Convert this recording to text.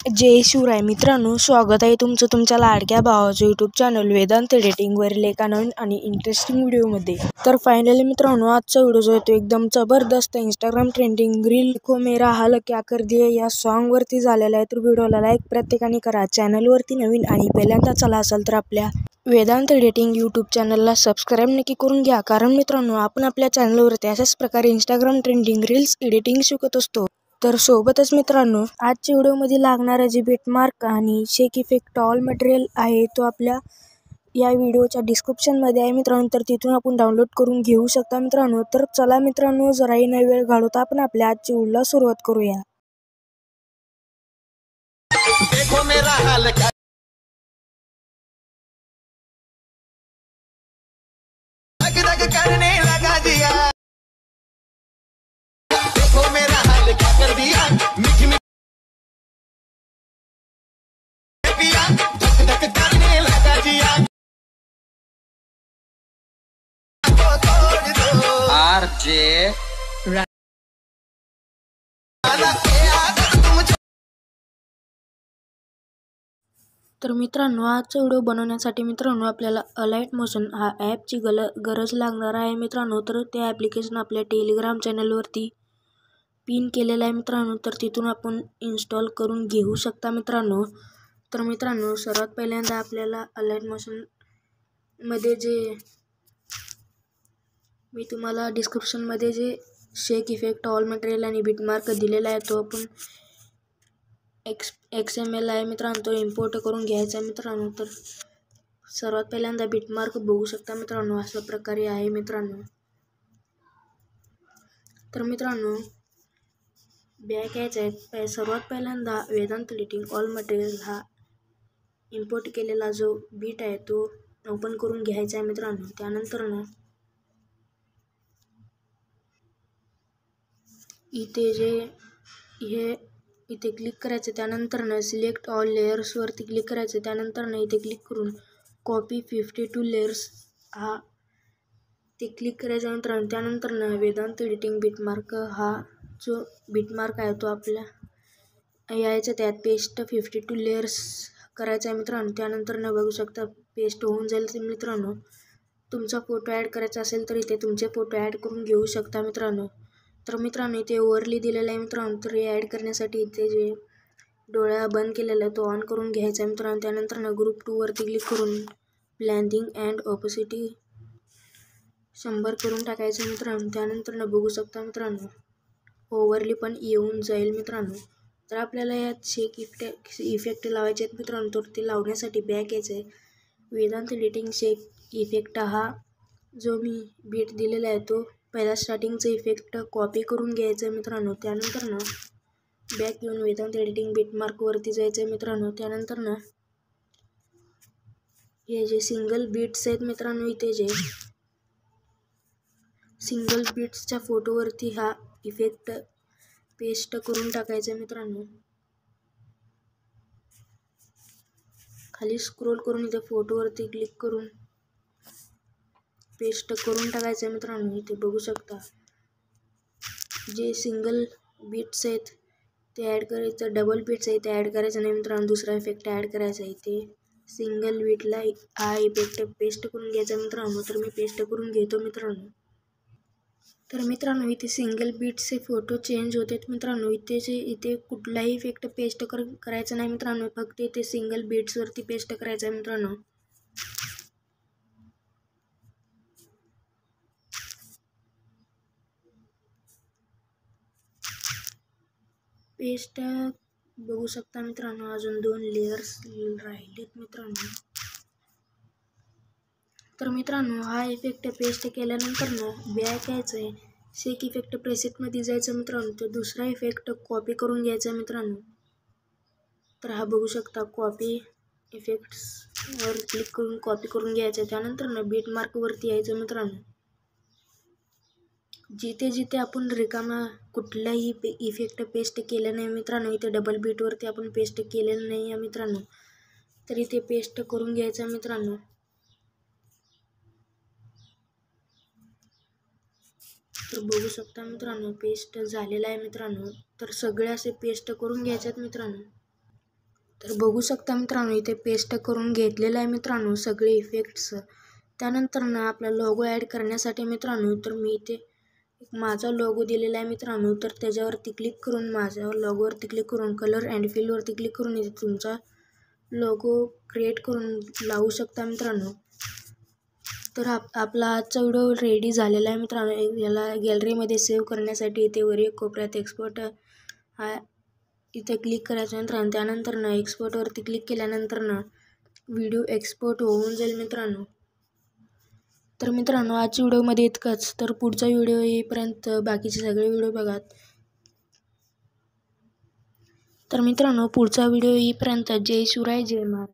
जय शिवराय मित्रांनो, स्वागत आहे तुमचं तुमच्या लाडक्या भावाचं यूट्यूब चॅनल वेदांत एडिटिंगवरील एका नवीन आणि इंटरेस्टिंग व्हिडिओमध्ये। तर फायनली मित्रांनो, आजचा व्हिडिओ जो आहे तो एकदम जबरदस्त इंस्टाग्राम ट्रेंडिंग रील देखो मेरा हाल क्या कर दिया या सॉन्गवरती झालेला आहे। तर व्हिडिओला लाईक प्रत्येकाने करा। चॅनलवरती नवीन आणि पहिल्यांदा चला असाल तर आपल्या वेदांत एडिटिंग यूट्यूब चॅनलला सबस्क्राईब नक्की करून घ्या, कारण मित्रांनो आपण आपल्या चॅनलवरती अशाच प्रकारे इंस्टाग्राम ट्रेंडिंग रील्स एडिटिंग शिकत असतो। तर सोबतच मित्रांनो, आजच्या व्हिडिओमध्ये लागणारा जे बिटमार्क आणि शेक इफेक्ट ऑल मटेरियल आहे तो आपल्या या व्हिडिओच्या डिस्क्रिप्शनमध्ये आहे मित्रांनो, तर तिथून आपण डाउनलोड करून घेऊ शकता मित्रांनो। तर चला मित्रांनो, जराही न वेळ घालवता आपण आपल्या आजच्या व्हिडिओला सुरुवात करूया। देखो मेरा हाल करने लगा दिया, देखो मेरा हाल क्या कर दिया, मीठी पिया धक धक करने लगा दिया, आरजे तर मित्रांनो, आजचा व्हिडिओ बनवण्यासाठी मित्रांनो आपल्याला अलाइट मोशन हा ॲपची गरज लागणार आहे मित्रांनो। तर ते ॲप्लिकेशन आपल्या टेलिग्राम चॅनलवरती पिन केलेलं आहे मित्रांनो, तर तिथून आपण इन्स्टॉल करून घेऊ शकता मित्रांनो। तर मित्रांनो, सर्वात पहिल्यांदा आपल्याला अलाइट मोशनमध्ये जे मी तुम्हाला डिस्क्रिप्शनमध्ये जे शेक इफेक्ट ऑल मटेरियल आणि बिटमार्क दिलेला आहे तो आपण XML आहे मित्रांनो, तो इम्पोर्ट करून घ्यायचा आहे मित्रांनो। तर सर्वात पहिल्यांदा बिटमार्क बघू शकता मित्रांनो, अशा प्रकारे आहे मित्रांनो। तर मित्रांनो, बॅक यायचं आहे। सर्वात पहिल्यांदा वेदांत एडिटिंग ऑल मटेरियल हा इम्पोर्ट केलेला जो बीट आहे तो ओपन करून घ्यायचा आहे मित्रांनो। त्यानंतर इथे क्लिक करायचं। त्यानंतर सिलेक्ट ऑल लेयर्सवरती क्लिक करायचं। त्यानंतर इथे क्लिक करून कॉपी 52 लेयर्स हा ते क्लिक करायचं मित्रांनो। त्यानंतर वेदांत एडिटिंग बिटमार्क हा जो बिटमार्क आहे तो आपल्या यायचं, त्यात पेस्ट 52 लेयर्स करायचं आहे मित्रांनो। त्यानंतर बघू शकता पेस्ट होऊन जाईल मित्रांनो। तुमचा फोटो ॲड करायचा असेल तर इथे तुमचे फोटो ॲड करून घेऊ शकता मित्रांनो। तर मित्रांनो, इथे ओव्हरली दिलेलं आहे मित्रांनो, तर हे ॲड करण्यासाठी इथे जे डोळा बंद केलेला आहे तो ऑन करून घ्यायचा आहे मित्रांनो। त्यानंतर ग्रुप 2 वरती क्लिक करून ब्लेंडिंग अँड ऑपोसिटी 100 करून टाकायचं मित्रांनो। त्यानंतर बघू शकता मित्रांनो, ओव्हरली पण येऊन जाईल मित्रांनो। तर आपल्याला यात शेक इफेक्ट लावायचे आहेत मित्रांनो, तर ते लावण्यासाठी बॅक यायचं आहे। वेदांत एडिटिंग शेक इफेक्ट हा जो मी बीट दिलेला आहे तो पहिला स्टार्टिंगचा इफेक्ट कॉपी करून घ्यायचं आहे मित्रांनो। त्यानंतर बॅक येऊन वेदांत एडिटिंग बिटमार्कवरती जायचं आहे मित्रांनो। त्यानंतर हे जे सिंगल बीट्स आहेत मित्रांनो, इथे जे सिंगल बीट्सच्या फोटोवरती हा इफेक्ट पेस्ट करून टाकायचा मित्रांनो। खाली स्क्रोल करून इथे फोटोवरती क्लिक करून पेस्ट करून टाकायचं मित्रांनो। इथे बघू शकता जे सिंगल बीट्स आहेत ते ॲड करायचं, डबल बीट्स आहे ते ॲड करायचं नाही मित्रांनो, दुसरा इफेक्ट ॲड करायचा आहे। इथे सिंगल बीटला हा इफेक्ट पेस्ट करून घ्यायचा मित्रांनो। तर मी पेस्ट करून घेतो मित्रांनो। तर मित्रांनो, इथे सिंगल बीट्सचे फोटो चेंज होतात मित्रांनो। इथे कुठलाही इफेक्ट पेस्ट करायचा नाही मित्रांनो, फक्त इथे सिंगल बीट्सवरती पेस्ट करायचं आहे मित्रांनो। पेस्ट बघू शकता मित्रांनो, अजून 2 लेयर्स राहिलेत मित्रांनो। तर मित्रांनो, हा इफेक्ट पेस्ट केल्यानंतर बॅक यायचं आहे, शेक इफेक्ट प्रेसेटमध्ये जायचं मित्रांनो। तो दुसरा इफेक्ट कॉपी करून घ्यायचा मित्रांनो। तर हा बघू शकता कॉपी इफेक्ट्सवर क्लिक करून कॉपी करून घ्यायचं। त्यानंतर बिटमार्कवरती यायचं मित्रांनो। जिथे आपण रिकामा कुठलाही इफेक्ट पेस्ट केलं नाही मित्रांनो, इथे डबल बीटवरती आपण पेस्ट केलेलं नाही आहे मित्रांनो, तर इथे पेस्ट करून घ्यायचं मित्रांनो। तर बघू शकता मित्रांनो, पेस्ट झालेला आहे मित्रांनो। तर सगळे असे पेस्ट करून घ्यायचे आहेत मित्रांनो। तर बघू शकता मित्रांनो, इथे पेस्ट करून घेतलेलं आहे मित्रांनो सगळे इफेक्ट्स. त्यानंतर ना आपला लोगो ॲड करण्यासाठी मित्रांनो, तर मी इथे माझा लोगो दिलेला आहे मित्रांनो, तर त्याच्यावरती क्लिक करून माझ्या लोगोवरती क्लिक करून कलर अँड फिलवरती क्लिक करून इथे तुमचा लोगो क्रिएट करून लावू शकता मित्रांनो. तर आपला आजचा व्हिडिओ रेडी झालेला आहे मित्रांनो. याला गॅलरीमध्ये सेव्ह करण्यासाठी इथे वर एक कोपऱ्यात एक्सपोर्ट हा इथे क्लिक करायचं मित्रांनो. त्यानंतर ना एक्सपोर्टवरती क्लिक केल्यानंतर ना व्हिडिओ एक्सपोर्ट होऊन जाईल मित्रांनो. तर मित्रांनो आजच्या व्हिडिओमध्ये इतकंच. तर पुढचा व्हिडिओ येईपर्यंत बाकीचे सगळे व्हिडिओ बघा. तर मित्रांनो पुढचा व्हिडिओ येईपर्यंत जय शिवराय जय महाराज.